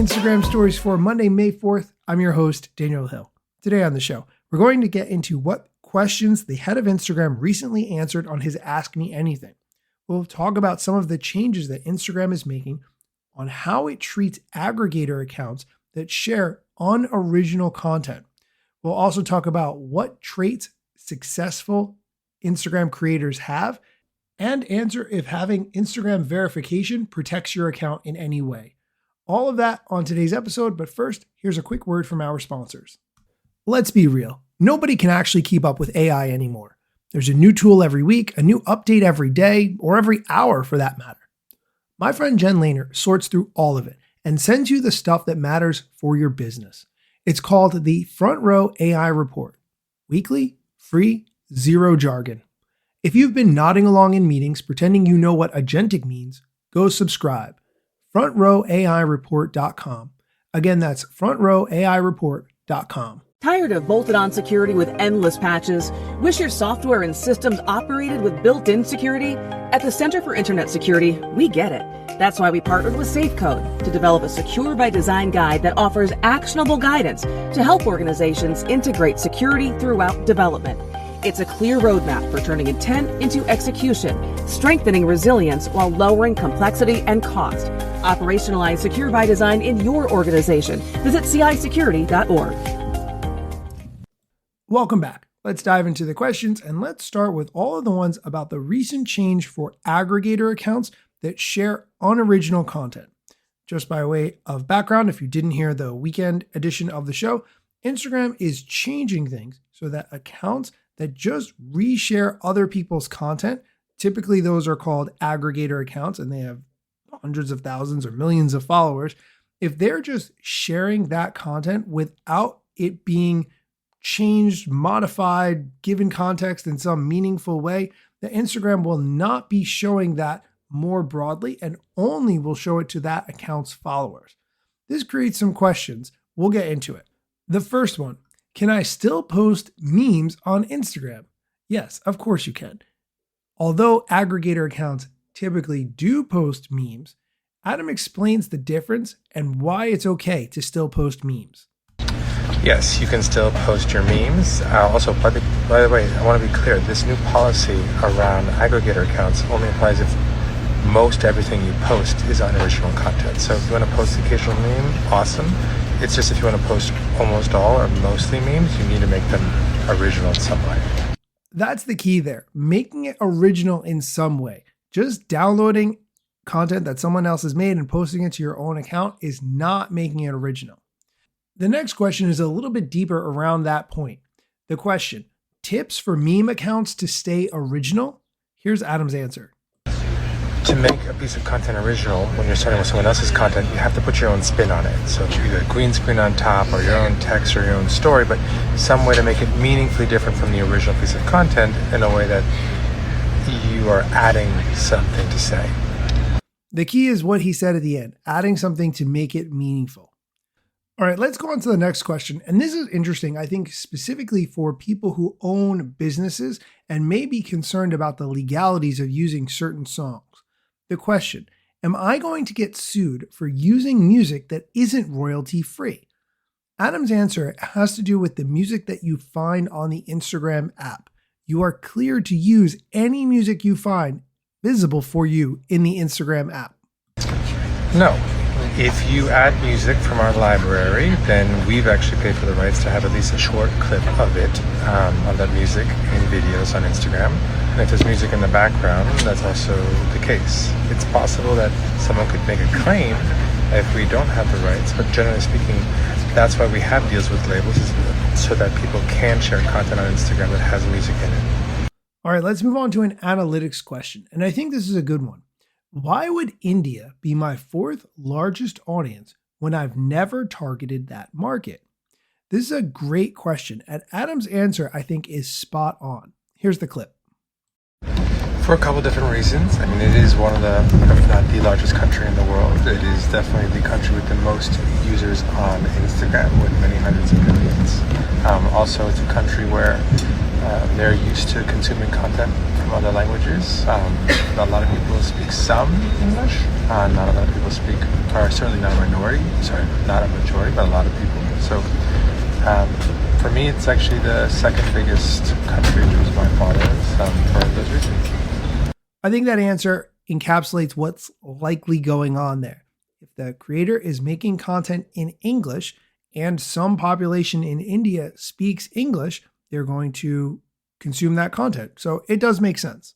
Instagram Stories for Monday, May 4th. I'm your host, Daniel Hill. Today on the show, we're going to get into what questions the head of Instagram recently answered on his Ask Me Anything. We'll talk about some of the changes that Instagram is making on how it treats aggregator accounts that share unoriginal content. We'll also talk about what traits successful Instagram creators have and answer if having Instagram verification protects your account in any way. All of that on today's episode, but first, here's a quick word from our sponsors. Let's be real. Nobody can actually keep up with AI anymore. There's a new tool every week, a new update every day, or every hour for that matter. My friend Jen Lehner sorts through all of it and sends you the stuff that matters for your business. It's called the Front Row AI Report. Weekly, free, zero jargon. If you've been nodding along in meetings pretending you know what agentic means, go subscribe. FrontRowAIReport.com. Again, that's FrontRowAIReport.com. Tired of bolted-on security with endless patches? Wish your software and systems operated with built-in security? At the Center for Internet Security, we get it. That's why we partnered with SafeCode to develop a Secure by Design guide that offers actionable guidance to help organizations integrate security throughout development. It's a clear roadmap for turning intent into execution, strengthening resilience while lowering complexity and cost. Operationalize Secure by Design in your organization. Visit CIsecurity.org. Welcome back. Let's dive into the questions, and let's start with all of the ones about the recent change for aggregator accounts that share unoriginal content. Just by way of background, if you didn't hear the weekend edition of the show, Instagram is changing things so that accounts that just reshare other people's content, typically those are called aggregator accounts and they have hundreds of thousands or millions of followers. If they're just sharing that content without it being changed, modified, given context in some meaningful way, the Instagram will not be showing that more broadly and only will show it to that account's followers. This creates some questions. We'll get into it. The first one, can I still post memes on Instagram? Yes, of course you can. Although aggregator accounts typically do post memes, Adam explains the difference and why it's okay to still post memes. Yes, you can still post your memes. Also, by the way, I want to be clear, this new policy around aggregator accounts only applies if most everything you post is unoriginal content. So if you want to post the occasional meme, awesome. It's just if you want to post almost all or mostly memes, you need to make them original in some way. That's the key there, making it original in some way. Just downloading content that someone else has made and posting it to your own account is not making it original. The next question is a little bit deeper around that point. The question, tips for meme accounts to stay original? Here's Adam's answer. To make a piece of content original, when you're starting with someone else's content, you have to put your own spin on it. So either a green screen on top or your own text or your own story, but some way to make it meaningfully different from the original piece of content in a way that you are adding something to say. The key is what he said at the end, adding something to make it meaningful. All right, let's go on to the next question. And this is interesting, I think, specifically for people who own businesses and may be concerned about the legalities of using certain songs. The question, am I going to get sued for using music that isn't royalty free? Adam's answer has to do with the music that you find on the Instagram app. You are cleared to use any music you find visible for you in the Instagram app. No. If you add music from our library, then we've actually paid for the rights to have at least a short clip of it, of that music in videos on Instagram. And if there's music in the background, that's also the case. It's possible that someone could make a claim if we don't have the rights, but generally speaking, that's why we have deals with labels, is so that people can share content on Instagram that has music in it. All right, let's move on to an analytics question. And I think this is a good one. Why would India be my fourth largest audience when I've never targeted that market? This is a great question, and Adam's answer, I think, is spot on. Here's the clip. For a couple different reasons. I mean, it is one of the, if not the largest country in the world. It is definitely the country with the most users on Instagram, with many hundreds of millions. Also, it's a country where they're used to consuming content from other languages. A lot of people speak some English. Not a lot of people speak, or certainly not a minority. Sorry, not a majority, but a lot of people. So for me, it's actually the second biggest country, which is my father's, for those reasons. I think that answer encapsulates what's likely going on there. If the creator is making content in English and some population in India speaks English, they're going to consume that content. So it does make sense.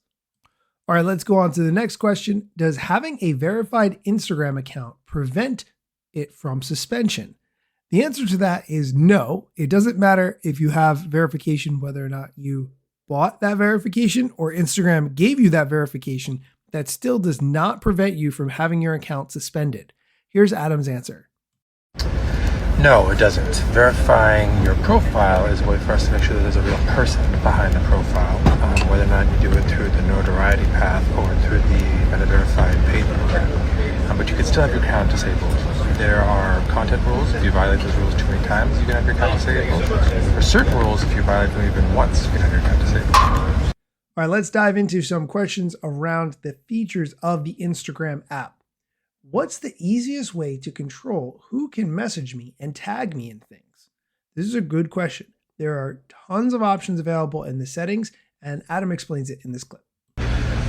All right, let's go on to the next question. Does having a verified Instagram account prevent it from suspension? The answer to that is no. It doesn't matter if you have verification, whether or not you bought that verification or Instagram gave you that verification. That still does not prevent you from having your account suspended. Here's Adam's answer. No, it doesn't. Verifying your profile is a way for us to make sure that there's a real person behind the profile, whether or not you do it through the notoriety path or through the verified paid program. But you can still have your account disabled. There are content rules. If you violate those rules too many times, you can have your account disabled. There are certain rules, if you violate them even once, you can have your account disabled. All right, let's dive into some questions around the features of the Instagram app. What's the easiest way to control who can message me and tag me in things? This is a good question. There are tons of options available in the settings, and Adam explains it in this clip.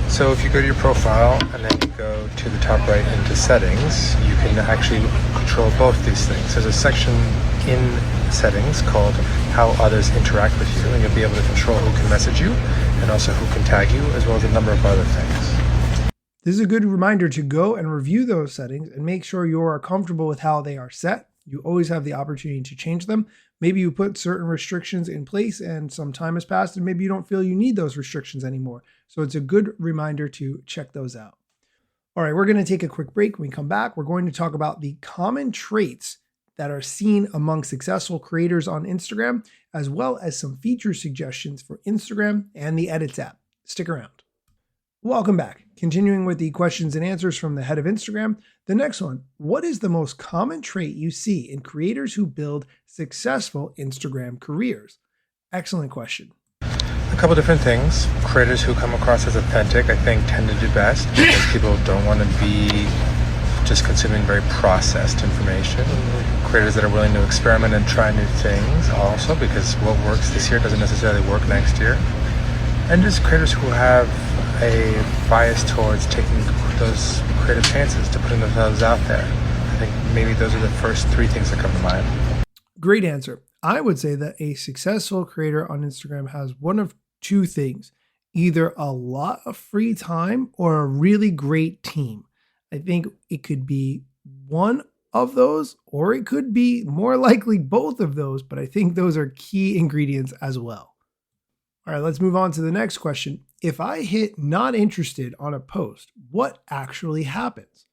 So if you go to your profile and then you go to the top right into settings, you can actually control both these things. There's a section in settings called how others interact with you, and you'll be able to control who can message you and also who can tag you, as well as a number of other things. This is a good reminder to go and review those settings and make sure you are comfortable with how they are set. You always have the opportunity to change them. Maybe you put certain restrictions in place and some time has passed and maybe you don't feel you need those restrictions anymore. So it's a good reminder to check those out. All right, we're going to take a quick break. When we come back, we're going to talk about the common traits that are seen among successful creators on Instagram, as well as some feature suggestions for Instagram and the Edits app. Stick around. Welcome back. Continuing with the questions and answers from the head of Instagram. The next one, what is the most common trait you see in creators who build successful Instagram careers? Excellent question. A couple different things. Creators who come across as authentic, I think, tend to do best because people don't want to be just consuming very processed information. Creators that are willing to experiment and try new things also, because what works this year doesn't necessarily work next year. And just creators who have a bias towards taking those creative chances, to putting themselves out there. I think maybe those are the first three things that come to mind. Great answer. I would say that a successful creator on Instagram has one of two things, either a lot of free time or a really great team. I think it could be one of those, or it could be more likely both of those, but I think those are key ingredients as well. All right, let's move on to the next question. If I hit not interested on a post, what actually happens?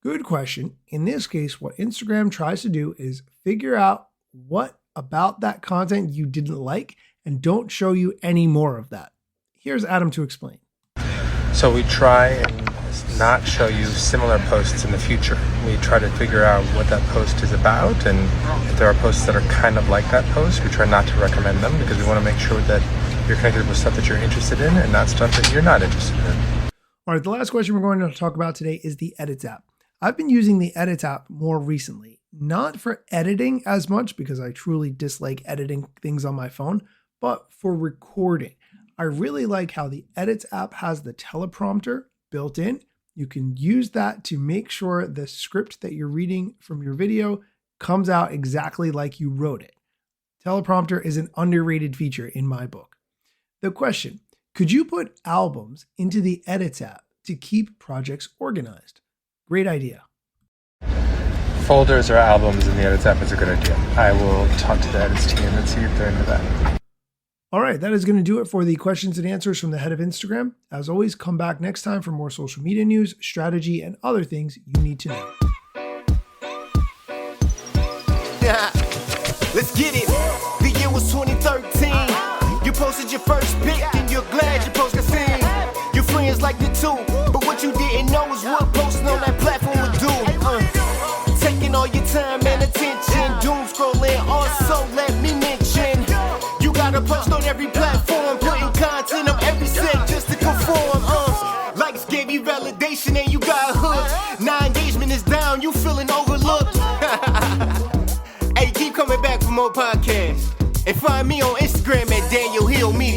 Good question. In this case, what Instagram tries to do is figure out what about that content you didn't like and don't show you any more of that. Here's Adam to explain. So we try and not show you similar posts in the future. We try to figure out what that post is about, and if there are posts that are kind of like that post, we try not to recommend them because we want to make sure that you're connected with stuff that you're interested in and not stuff that you're not interested in. All right, the last question we're going to talk about today is the Edits app. I've been using the Edits app more recently, not for editing as much because I truly dislike editing things on my phone, but for recording. I really like how the Edits app has the teleprompter built in. You can use that to make sure the script that you're reading from your video comes out exactly like you wrote it. Teleprompter is an underrated feature in my book. The question, could you put albums into the Edits app to keep projects organized? Great idea. Folders or albums in the Edits app is a good idea. I will talk to the Edits team and see if they're into that. All right, that is going to do it for the questions and answers from the head of Instagram. As always, come back next time for more social media news, strategy, and other things you need to know. Let's get it. The year was 2013. You posted your first pic and you're glad your post got seen. Your friends liked it too, but what you didn't know is what posting on that platform would do. Taking all your time and attention, doom scrolling. Also, let me mention, you gotta post on every platform, putting content on every set just to motivation and you got hooked. Now engagement is down, you feeling overlooked. Hey, keep coming back for more podcasts. And find me on Instagram at Daniel Hill Media.